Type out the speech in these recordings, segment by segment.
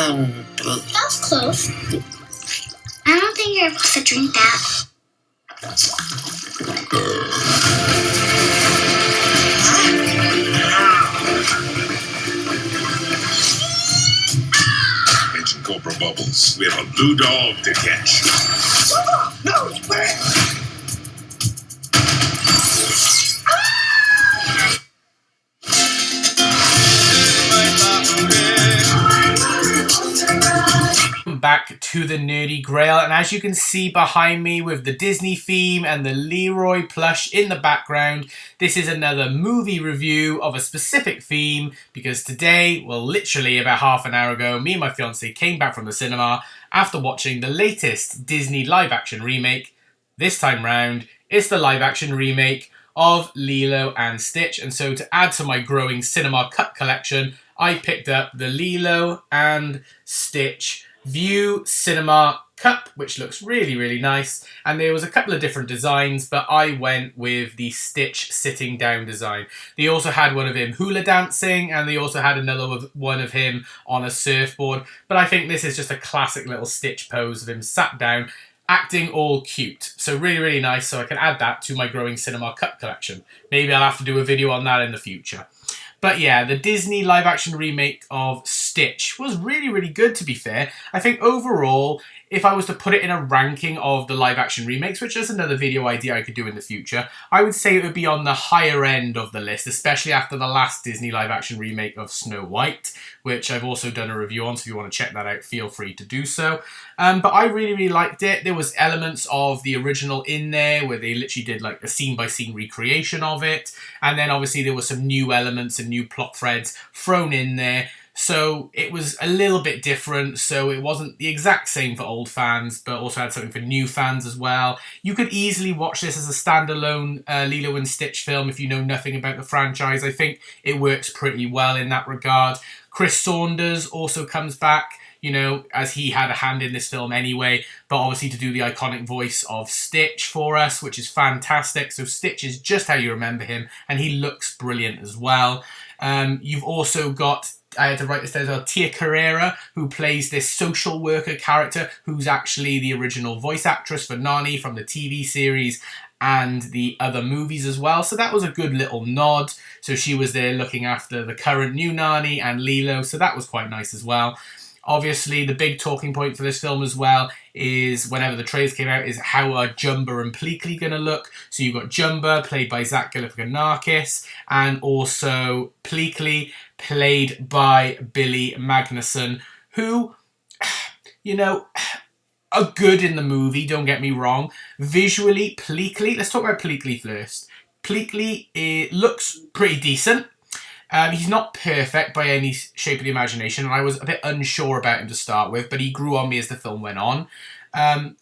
That was close. I don't think you're supposed to drink that. Ancient Cobra Bubbles. We have a blue dog to catch. No, wait! Back to the Nerdy Grail, and as you can see behind me with the Disney theme and the Leroy plush in the background, this is another movie review of a specific theme, because today, well, literally about half an hour ago, me and my fiance came back from the cinema after watching the latest Disney live-action remake. This time round, it's the live-action remake of Lilo and Stitch, and so to add to my growing cinema cut collection, I picked up the Lilo and Stitch View Cinema Cup, which looks really, really nice. And there was a couple of different designs, but I went with the Stitch sitting down design. They also had one of him hula dancing, and they also had another one of him on a surfboard. But I think this is just a classic little Stitch pose of him sat down, acting all cute. So really, really nice. So I can add that to my growing cinema cut collection. Maybe I'll have to do a video on that in the future. But yeah, the Disney live-action remake of Stitch was really, really good, to be fair. I think overall, if I was to put it in a ranking of the live-action remakes, which is another video idea I could do in the future, I would say it would be on the higher end of the list, especially after the last Disney live-action remake of Snow White, which I've also done a review on, so if you want to check that out, feel free to do so. But I really, really liked it. There was elements of the original in there, where they literally did like a scene-by-scene recreation of it, and then obviously there were some new elements and new plot threads thrown in there. So it was a little bit different, so it wasn't the exact same for old fans, but also had something for new fans as well. You could easily watch this as a standalone Lilo and Stitch film if you know nothing about the franchise. I think it works pretty well in that regard. Chris Saunders also comes back, you know, as he had a hand in this film anyway, but obviously to do the iconic voice of Stitch for us, which is fantastic. So Stitch is just how you remember him, and he looks brilliant as well. You've also got, I had to write this down as well, Tia Carrera, who plays this social worker character, who's actually the original voice actress for Nani from the TV series and the other movies as well. So that was a good little nod. So she was there looking after the current new Nani and Lilo, so that was quite nice as well. Obviously, the big talking point for this film as well is, whenever the trailers came out, is how are Jumba and Pleakley going to look. So you've got Jumba, played by Zach Galifianakis, and also Pleakley, played by Billy Magnussen, who, you know, are good in the movie, don't get me wrong. Visually, Pleakley, let's talk about Pleakley first. Pleakley looks pretty decent. He's not perfect by any shape of the imagination, and I was a bit unsure about him to start with, but he grew on me as the film went on. And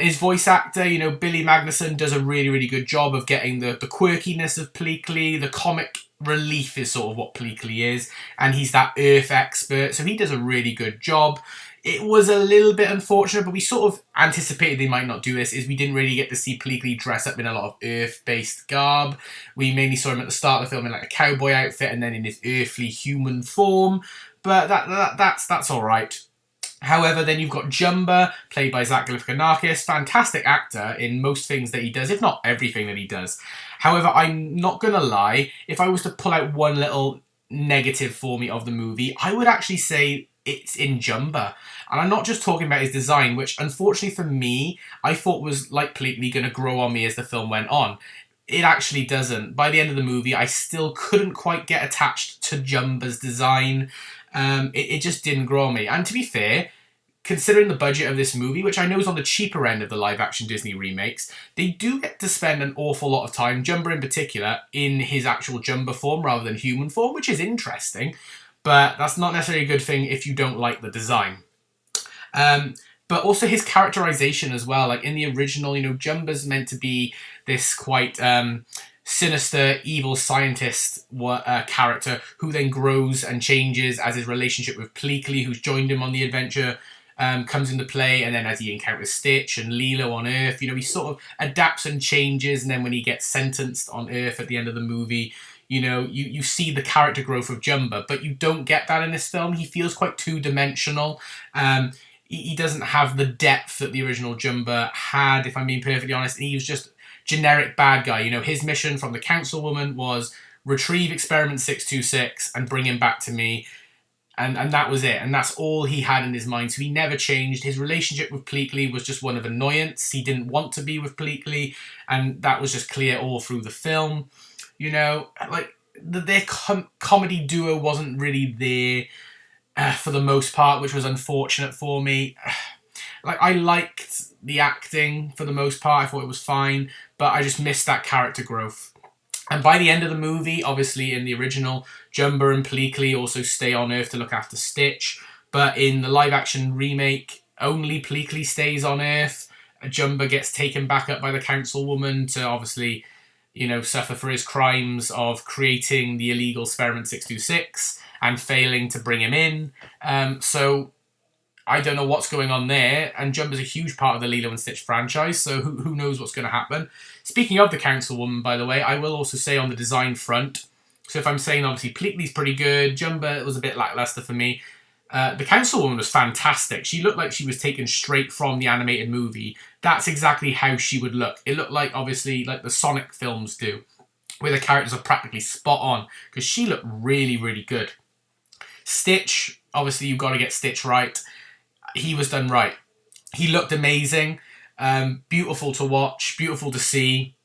his voice actor, you know, Billy Magnussen, does a really, really good job of getting the quirkiness of Pleakley. The comic relief is sort of what Pleakley is, and he's that Earth expert, so he does a really good job. It was a little bit unfortunate, but we sort of anticipated they might not do this, is we didn't really get to see Pleakley dress up in a lot of Earth-based garb. We mainly saw him at the start of the film in like a cowboy outfit and then in his earthly human form, but that's all right. However, then you've got Jumba, played by Zach Galifianakis, fantastic actor in most things that he does, if not everything that he does. However, I'm not going to lie, if I was to pull out one little negative for me of the movie, I would actually say it's in Jumba. And I'm not just talking about his design, which unfortunately for me, I thought was like Pleakley going to grow on me as the film went on. It actually doesn't. By the end of the movie, I still couldn't quite get attached to Jumba's design. It just didn't grow on me. And to be fair, considering the budget of this movie, which I know is on the cheaper end of the live-action Disney remakes, they do get to spend an awful lot of time, Jumba in particular, in his actual Jumba form rather than human form, which is interesting. But that's not necessarily a good thing if you don't like the design. But also his characterization as well. Like in the original, you know, Jumba's meant to be this quite sinister, evil scientist character who then grows and changes as his relationship with Pleakley, who's joined him on the adventure, comes into play, and then as he encounters Stitch and Lilo on Earth, you know, he sort of adapts and changes, and then when he gets sentenced on Earth at the end of the movie, You know, you see the character growth of Jumba, but you don't get that in this film. He feels quite two-dimensional. He doesn't have the depth that the original Jumba had, if I'm being perfectly honest. He was just generic bad guy. You know, his mission from the councilwoman was retrieve experiment 626 and bring him back to me. And that was it. And that's all he had in his mind. So he never changed. His relationship with Pleakley was just one of annoyance. He didn't want to be with Pleakley. And that was just clear all through the film. You know, like, their comedy duo wasn't really there for the most part, which was unfortunate for me. Like, I liked the acting for the most part. I thought it was fine. But I just missed that character growth. And by the end of the movie, obviously in the original, Jumba and Pleakley also stay on Earth to look after Stitch. But in the live-action remake, only Pleakley stays on Earth. Jumba gets taken back up by the councilwoman to obviously, you know, suffer for his crimes of creating the illegal Experiment 626 and failing to bring him in. So I don't know what's going on there, and Jumba's a huge part of the Lilo and Stitch franchise, so who knows what's going to happen. Speaking of the councilwoman, by the way, I will also say on the design front, so if I'm saying obviously Pleakley's pretty good, Jumba was a bit lackluster for me, the councilwoman was fantastic. She looked like she was taken straight from the animated movie. That's exactly how she would look. It looked like, obviously, like the Sonic films do, where the characters are practically spot on, because she looked really, really good. Stitch, obviously you've got to get Stitch right. He was done right. He looked amazing, beautiful to watch, beautiful to see.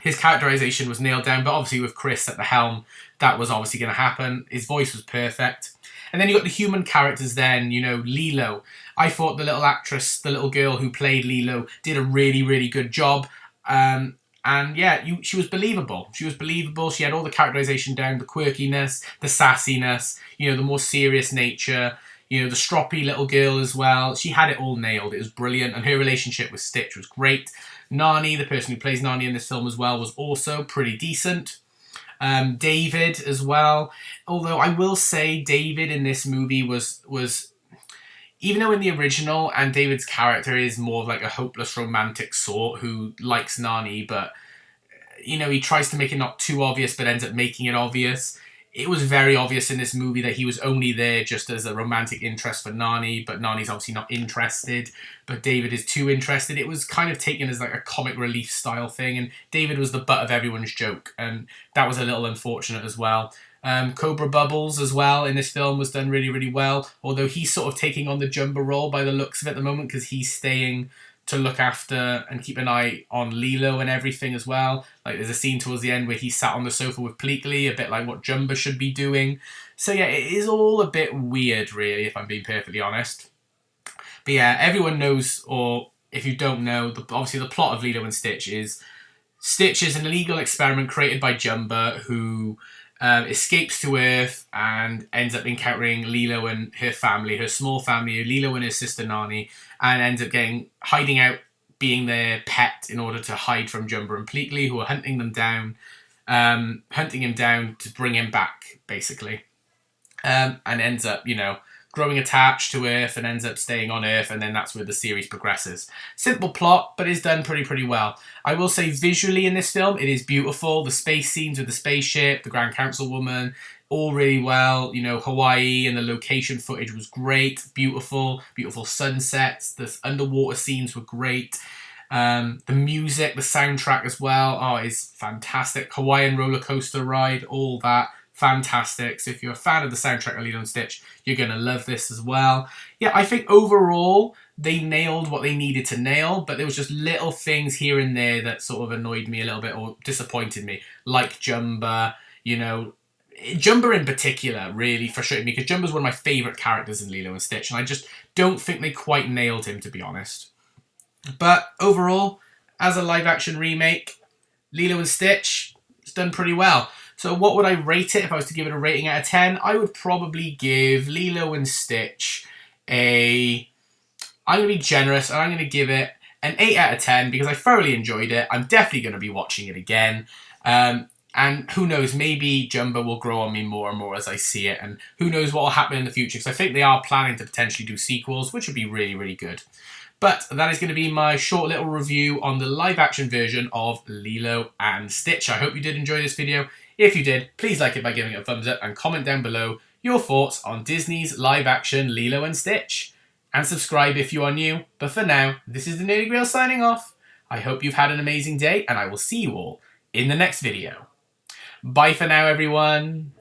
His characterization was nailed down, but obviously with Chris at the helm, that was obviously going to happen. His voice was perfect. And then you got the human characters then, you know, Lilo. I thought the little actress, the little girl who played Lilo, did a really, really good job. And yeah, she was believable. She was believable. She had all the characterization down, the quirkiness, the sassiness, you know, the more serious nature. You know, the stroppy little girl as well. She had it all nailed. It was brilliant. And her relationship with Stitch was great. Nani, the person who plays Nani in this film as well, was also pretty decent. David as well. Although I will say David in this movie was even though in the original, and David's character is more of like a hopeless romantic sort who likes Nani, but, you know, he tries to make it not too obvious, but ends up making it obvious. It was very obvious in this movie that he was only there just as a romantic interest for Nani, but Nani's obviously not interested, but David is too interested. It was kind of taken as like a comic relief style thing, and David was the butt of everyone's joke, and that was a little unfortunate as well. Cobra Bubbles as well in this film was done really, really well, although he's sort of taking on the Jumba role by the looks of it at the moment, because he's staying to look after and keep an eye on Lilo and everything as well. Like, there's a scene towards the end where he sat on the sofa with Pleakley, a bit like what Jumba should be doing. So yeah, it is all a bit weird, really, if I'm being perfectly honest. But yeah, everyone knows, or if you don't know, obviously the plot of Lilo and Stitch is an illegal experiment created by Jumba, who escapes to Earth and ends up encountering Lilo and her family, her small family, Lilo and her sister Nani, and ends up hiding out, being their pet in order to hide from Jumba and Pleakley, who are hunting him down to bring him back, basically. And ends up, you know, growing attached to Earth and ends up staying on Earth, and then that's where the series progresses. Simple plot, but it's done pretty, pretty well. I will say visually in this film, it is beautiful. The space scenes with the spaceship, the Grand Councilwoman, all really well. You know, Hawaii and the location footage was great. Beautiful, beautiful sunsets. The underwater scenes were great. The music, the soundtrack as well, is fantastic. Hawaiian roller coaster ride, all that. Fantastic. So if you're a fan of the soundtrack of Lilo and Stitch, you're going to love this as well. Yeah, I think overall they nailed what they needed to nail, but there was just little things here and there that sort of annoyed me a little bit or disappointed me. Like Jumba, you know. Jumba in particular really frustrated me, because Jumba's one of my favourite characters in Lilo and Stitch, and I just don't think they quite nailed him, to be honest. But overall, as a live-action remake, Lilo and Stitch, it's done pretty well. So what would I rate it if I was to give it a rating out of 10? I would probably give Lilo and Stitch I'm going to be generous, and I'm going to give it an 8 out of 10 because I thoroughly enjoyed it. I'm definitely going to be watching it again. And who knows, maybe Jumba will grow on me more and more as I see it. And who knows what will happen in the future, because I think they are planning to potentially do sequels, which would be really, really good. But that is going to be my short little review on the live action version of Lilo and Stitch. I hope you did enjoy this video. If you did, please like it by giving it a thumbs up and comment down below your thoughts on Disney's live action Lilo and Stitch. And subscribe if you are new. But for now, this is the Nerdy Grail signing off. I hope you've had an amazing day and I will see you all in the next video. Bye for now, everyone.